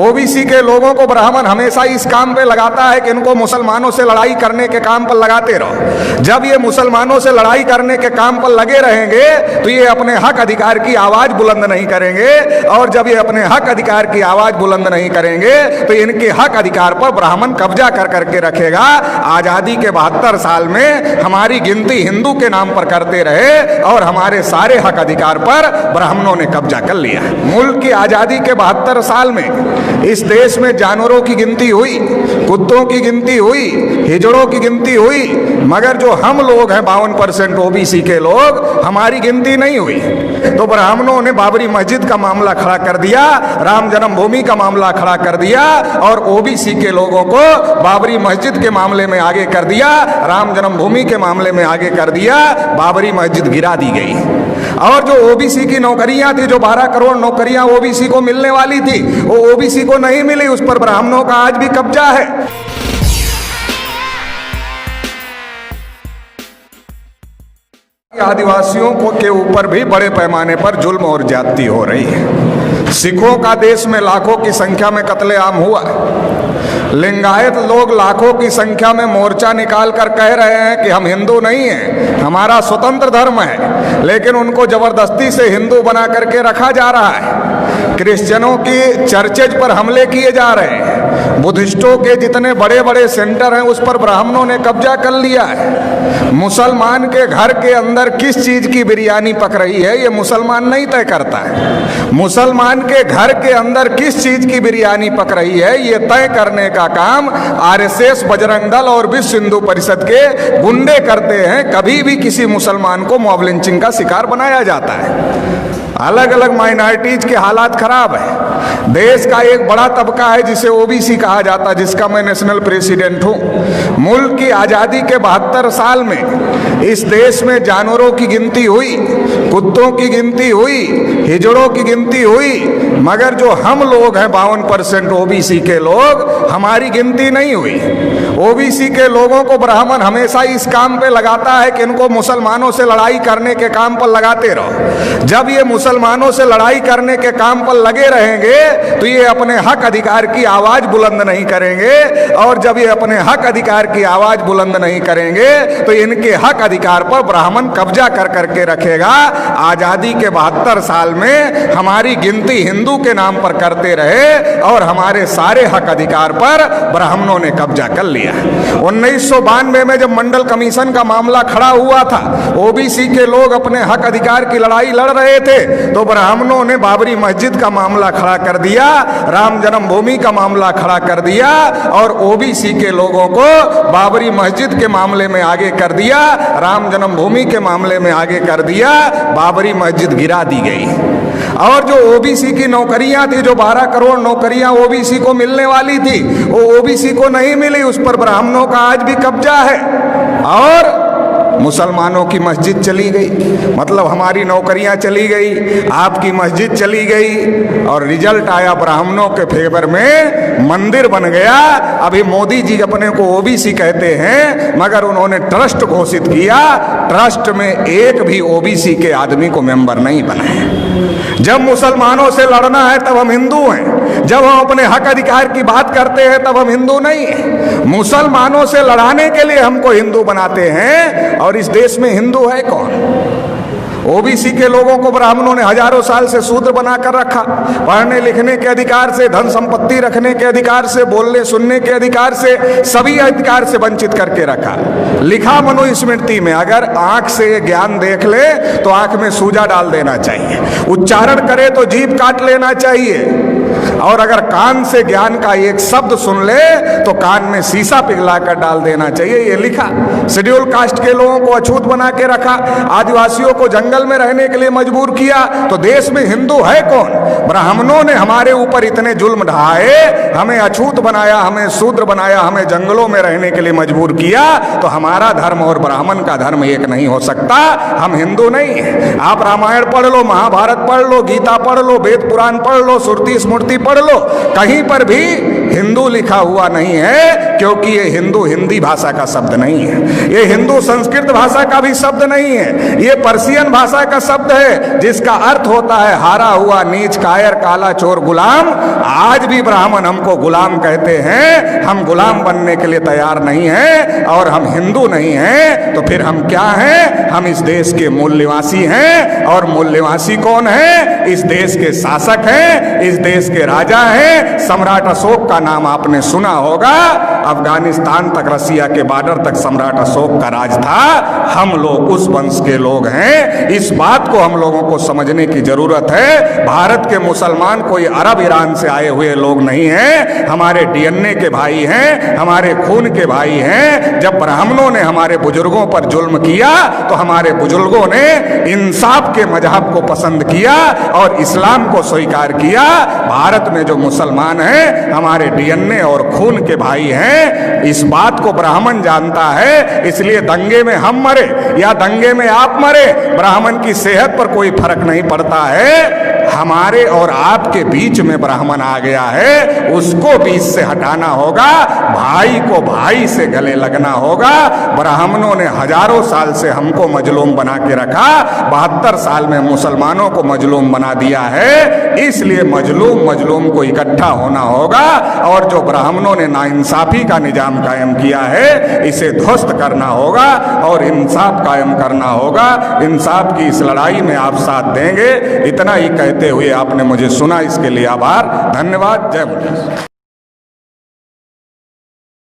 OBC के लोगों को ब्राह्मण हमेशा इस काम पे लगाता है कि इनको मुसलमानों से लड़ाई करने के काम पर लगाते रहो। जब ये मुसलमानों से लड़ाई करने के काम पर लगे रहेंगे तो ये अपने हक अधिकार की आवाज बुलंद नहीं करेंगे, और जब ये अपने हक अधिकार की आवाज बुलंद नहीं करेंगे तो इनके हक अधिकार पर ब्राह्मण कब्जा कर करके रखेगा। आजादी के 72 साल में हमारी गिनती हिंदू के नाम पर करते रहे और हमारे सारे हक अधिकार पर ब्राह्मणों ने कब्जा कर लिया। मुल्क की आजादी के 72 साल में इस देश में जानवरों की गिनती हुई, कुत्तों की गिनती हुई, हिजड़ों की गिनती हुई, मगर जो हम लोग हैं 52% ओबीसी के लोग, हमारी गिनती नहीं हुई। तो ब्राह्मणों ने बाबरी मस्जिद का मामला खड़ा कर दिया, राम जन्मभूमि का मामला खड़ा कर दिया, और ओबीसी के लोगों को बाबरी मस्जिद के मामले में आगे कर दिया, राम जन्मभूमि के मामले में आगे कर दिया। बाबरी मस्जिद गिरा दी गई। और जो ओबीसी की नौकरियां थी, जो 12 करोड़ नौकरियां ओबीसी को मिलने वाली थी, वो ओबीसी को नहीं मिली, उस पर ब्राह्मणों का आज भी कब्जा है। आदिवासियों को के ऊपर भी बड़े पैमाने पर जुल्म और ज्यादती हो रही है। सिखों का देश में लाखों की संख्या में कत्लेआम हुआ। लिंगायत लोग लाखों की संख्या में मोर्चा निकाल कर कह रहे हैं कि हम हिंदू नहीं हैं, हमारा स्वतंत्र धर्म है, लेकिन उनको जबरदस्ती से हिंदू बना करके रखा जा रहा है। क्रिश्चियनों की चर्चेज पर हमले किए जा रहे हैं। बुद्धिस्टों के जितने बड़े बड़े सेंटर हैं उस पर ब्राह्मणों ने कब्जा कर लिया है। मुसलमान के घर के अंदर किस चीज की बिरयानी पक रही है ये मुसलमान नहीं तय करता है। मुसलमान के घर के अंदर किस चीज की बिरयानी पक रही है ये तय करने का काम आरएसएस, बजरंग दल और विश्व हिंदू परिषद के गुंडे करते हैं। कभी भी किसी मुसलमान को मॉब लिंचिंग का शिकार बनाया जाता है। अलग अलग माइनॉरिटीज के हालात खराब है। देश का एक बड़ा तबका है जिसे ओबीसी कहा जाता है, जिसका मैं नेशनल प्रेसिडेंट हूं। मुल्क की आजादी के 72 साल में इस देश में जानवरों की गिनती हुई, कुत्तों की गिनती हुई, हिजड़ों की गिनती हुई, मगर जो हम लोग हैं 52% ओबीसी के लोग, हमारी गिनती नहीं हुई। ओबीसी के लोगों को ब्राह्मण हमेशा इस काम पे लगाता है कि इनको मुसलमानों से लड़ाई करने के काम पर लगाते रहो। जब ये मुसलमानों से लड़ाई करने के काम पर लगे रहेंगे तो ये अपने हक अधिकार की आवाज बुलंद नहीं करेंगे, और जब ये अपने हक अधिकार की आवाज बुलंद नहीं करेंगे तो इनके हक अधिकार पर ब्राह्मण कब्जा कर करके रखेगा। आजादी के 72 साल में हमारी गिनती हिंदू के नाम पर करते रहे और हमारे सारे हक अधिकार पर ब्राह्मणों ने कब्जा कर लिया। 1992 में जब मंडल कमीशन का मामला खड़ा हुआ था, ओबीसी के लोग अपने हक अधिकार की लड़ाई लड़ रहे थे, तो ब्राह्मणों ने बाबरी मस्जिद का मामला खड़ा कर दिया, राम जन्मभूमि का मामला खड़ा कर दिया, और ओबीसी के लोगों को बाबरी मस्जिद के मामले में आगे कर दिया, राम जन्मभूमि के मामले में आगे कर दिया। बाबरी मस्जिद गिरा दी गई। और जो ओबीसी की नौकरियां थी, जो 12 करोड़ नौकरियां ओबीसी को मिलने वाली थी, वो ओबीसी को नहीं मिली, उस पर ब्राह्मणों का आज भी कब्जा है। और मुसलमानों की मस्जिद चली गई, मतलब हमारी नौकरियां चली गई, आपकी मस्जिद चली गई, और रिजल्ट आया ब्राह्मणों के फेवर में, मंदिर बन गया। अभी मोदी जी अपने को ओबीसी कहते हैं, मगर उन्होंने ट्रस्ट घोषित किया, ट्रस्ट में एक भी ओबीसी के आदमी को मेंबर नहीं बनाए। जब मुसलमानों से लड़ना है तब हम हिंदू हैं, जब हम अपने हक अधिकार की बात करते हैं तब हम हिंदू नहीं हैं। मुसलमानों से लड़ाने के लिए हमको हिंदू बनाते हैं, और इस देश में हिंदू है कौन? ओबीसी के लोगों को ब्राह्मणों ने हजारों साल से शूद्र बनाकर रखा। पढ़ने लिखने के अधिकार से, धन संपत्ति रखने के अधिकार से, बोलने सुनने के अधिकार से, सभी अधिकार से वंचित करके रखा। लिखा मनुस्मृति में, अगर आंख से ज्ञान देख ले तो आंख में सूजा डाल देना चाहिए, उच्चारण करे तो जीभ काट लेना चाहिए, और अगर कान से ज्ञान का एक शब्द सुन ले तो कान में शीशा पिघला कर डाल देना चाहिए, ये लिखा। शेड्यूल कास्ट के लोगों को अछूत बना के रखा, आदिवासियों को जंगल में रहने के लिए मजबूर किया। तो देश में हिंदू है कौन? ब्राह्मणों ने हमारे ऊपर इतने जुल्म ढाए, हमें अछूत बनाया, हमें शूद्र बनाया, हमें जंगलों में रहने के लिए मजबूर किया। तो हमारा धर्म और ब्राह्मण का धर्म एक नहीं हो सकता। हम हिंदू नहीं हैं। आप रामायण पढ़ लो, महाभारत पढ़ लो, गीता पढ़ लो, वेद पुराण पढ़ लो, श्रुति स्मृति पढ़ पढ़ लो, कहीं पर भी हिंदू लिखा हुआ नहीं है, क्योंकि ये हिंदू हिंदी भाषा का शब्द नहीं है, ये हिंदू संस्कृत भाषा का भी शब्द नहीं है, ये पर्शियन भाषा का शब्द है जिसका अर्थ होता है हारा हुआ, नीच, कायर, काला, चोर, गुलाम। आज भी ब्राह्मण हमको गुलाम कहते हैं, हम गुलाम बनने के लिए तैयार नहीं हैं और हम हिंदू नहीं हैं, तो फिर हम क्या हैं? हम इस देश के मूल निवासी हैं। और मूल निवासी कौन है? इस देश के शासक हैं, इस देश के राजा हैं। सम्राट अशोक का नाम आपने सुना होगा, अफगानिस्तान तक, रसिया के बॉर्डर तक सम्राट अशोक का राज था। हम लोग उस वंश के लोग हैं। इस बात को हम लोगों को समझने की जरूरत है। भारत के मुसलमान कोई अरब ईरान से आए हुए लोग नहीं हैं, हमारे डीएनए के भाई हैं, हमारे खून के भाई हैं। जब ब्राह्मणों ने हमारे बुजुर्गों पर जुल्म किया तो हमारे बुजुर्गों ने इंसाफ के मजहब को पसंद किया और इस्लाम को स्वीकार किया। भारत में जो मुसलमान हैं हमारे डीएनए और खून के भाई हैं। इस बात को ब्राह्मण जानता है, इसलिए दंगे में हम मरे या दंगे में आप मरे, ब्राह्मण की सेहत पर कोई फर्क नहीं पड़ता है। हमारे और आपके बीच में ब्राह्मण आ गया है, उसको बीच से हटाना होगा, भाई को भाई से गले लगना होगा। ब्राह्मणों ने हजारों साल से हमको मजलूम बना के रखा, 72 साल में मुसलमानों को मजलूम बना दिया है। इसलिए मजलूम को इकट्ठा होना होगा और जो ब्राह्मणों ने नाइंसाफी का निजाम कायम किया है इसे ध्वस्त करना होगा और इंसाफ कायम करना होगा। इंसाफ की इस लड़ाई में आप साथ देंगे, इतना ही कहते हुए आपने मुझे सुना, इसके लिए आभार, धन्यवाद। जय मुर्शिद।